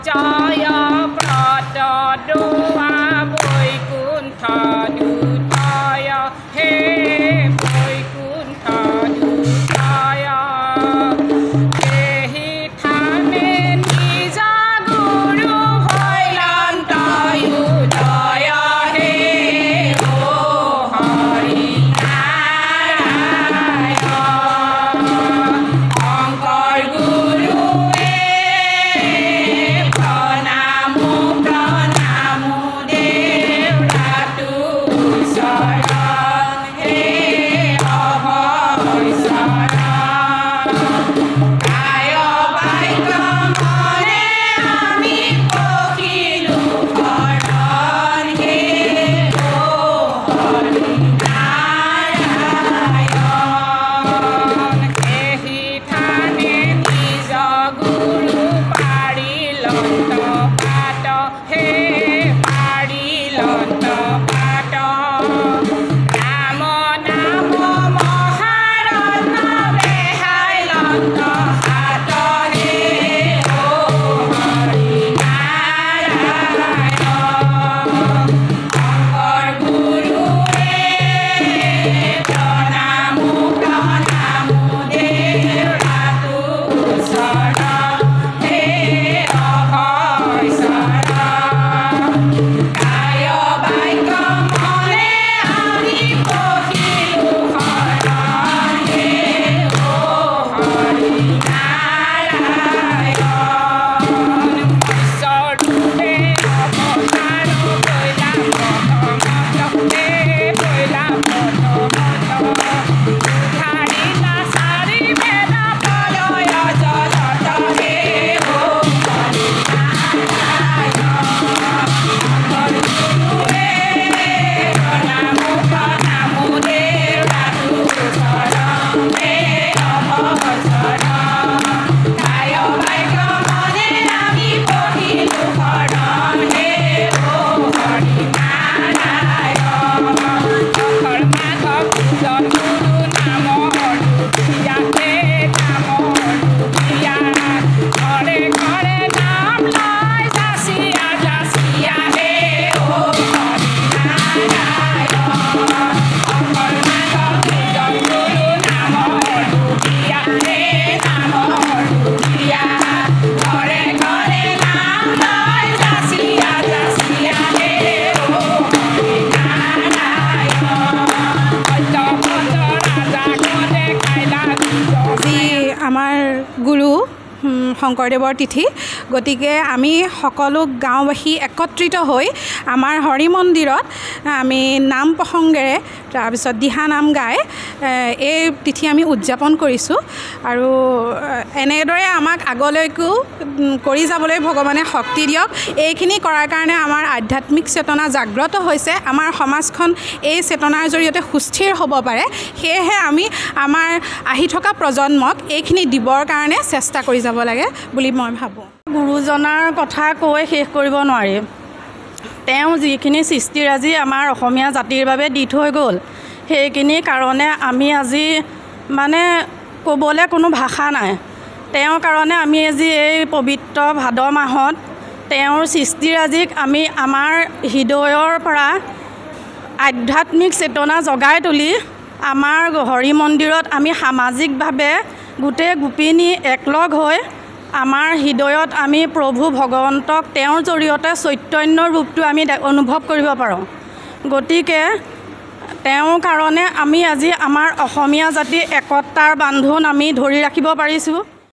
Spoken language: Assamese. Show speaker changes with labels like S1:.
S1: জয় ব্রত দোয়া বৈকুণ্ঠ দূতয় হে বৈকুণ্ঠ দূতয় দেহি থানে নিজ গুরু ভৈলন্ত উদয় হে ও হরি নারায়ণ শংকৰ গুৰুৱে প্ৰণাম প্ৰণাম দেউৰাটো শৰণ হে অভয় শৰণ কায় বাক্য মনে আমি পখিলো শৰণ হে ও হৰি নাৰায়ণ এহি থানে নিজ গুৰু পাৰিলন্ত পাত হে পাৰিলন্ত পাত নাম নাম মহাৰত্ন বেহাইলন্ত হাত হে ও হৰি নাৰায়ণ শংকৰ গুৰুৱে প্ৰণাম প্ৰণাম দেউৰাটো শৰণ হে অভয় শৰণ কায় বাক্য মনে আমি পখিলো শৰণ হে ও হৰি নাৰায়ণ ঈশ্বৰৰূপে অৱতাৰ কৰিলা প্ৰথমত হে কৰিলা প্ৰথমত উদ্ধাৰিলা চাৰি বেদ প্ৰলয় জগত হে ও হৰি নাৰায়ণ গুৰুৱে প্ৰণাম প্ৰণাম দেউৰাটো শৰণ হে অভয় শৰণ কায় বাক্য মনে আমি পখিলো শৰণ হে ও হৰি নাৰায়ণ অক্ষৰ মাধৱ পূজন গুৰু নাম অৰুধিয়া হে নাম অৰুধিয়া ঘৰে ঘৰে নাম লয় যাচিয়া যাচিয়া হে ও হৰি নাৰায়ণ অক্ষৰ মাধৱ পূজন গুৰু নাম অৰুধিয়া হে নাম অৰুধিয়া ঘৰে ঘৰে নাম লয় যাচিয়া যাচিয়া হে ও হৰি নাৰায়ণ সত্যপদ ৰাজা গণে খাইলা
S2: আজি আমাৰ গুৰু শংকৰদেৱৰ তিথি গতিকে আমি সকলো গাঁওবাসী একত্ৰিত হৈ আমাৰ হৰি মন্দিৰত আমি নাম প্ৰসংগেৰে তাৰপিছত দিহানাম গাই এই তিথি আমি উদযাপন কৰিছোঁ আৰু এনেদৰে আমাক আগলৈকো কৰি যাবলৈ ভগৱানে শক্তি দিয়ক এইখিনি কৰাৰ কাৰণে আমাৰ আধ্যাত্মিক চেতনা জাগ্ৰত হৈছে আমাৰ সমাজখন এই চেতনাৰ জৰিয়তে সুস্থিৰ হ'ব পাৰে সেয়েহে আমি আমাৰ আহি থকা প্ৰজন্মক এইখিনি দিবৰ কাৰণে চেষ্টা কৰি যাব লাগে বুলি মই ভাবোঁ
S3: গুৰুজনাৰ কথা কৈ শেষ কৰিব নোৱাৰি তেওঁ যিখিনি সৃষ্টিৰাজি আমাৰ অসমীয়া জাতিৰ বাবে দি থৈ গ'ল সেইখিনি কাৰণে আমি আজি মানে ক'বলৈ কোনো ভাষা নাই তেওঁৰ কাৰণে আমি আজি এই পবিত্ৰ ভাদ মাহত তেওঁৰ সৃষ্টিৰাজিক আমি আমাৰ হৃদয়ৰ পৰা আধ্যাত্মিক চেতনা জগাই তুলি আমাৰ হৰি মন্দিৰত আমি সামাজিকভাৱে গোটেই গোপিনী একলগ হৈ আমাৰ হৃদয়ত আমি প্ৰভু ভগৱন্তক তেওঁৰ জৰিয়তে চৈতন্য ৰূপটো আমি অনুভৱ কৰিব পাৰোঁ গতিকে তেওঁৰ কাৰণে আমি আজি আমাৰ অসমীয়া জাতিৰ একতাৰ বান্ধোন আমি ধৰি ৰাখিব পাৰিছোঁ।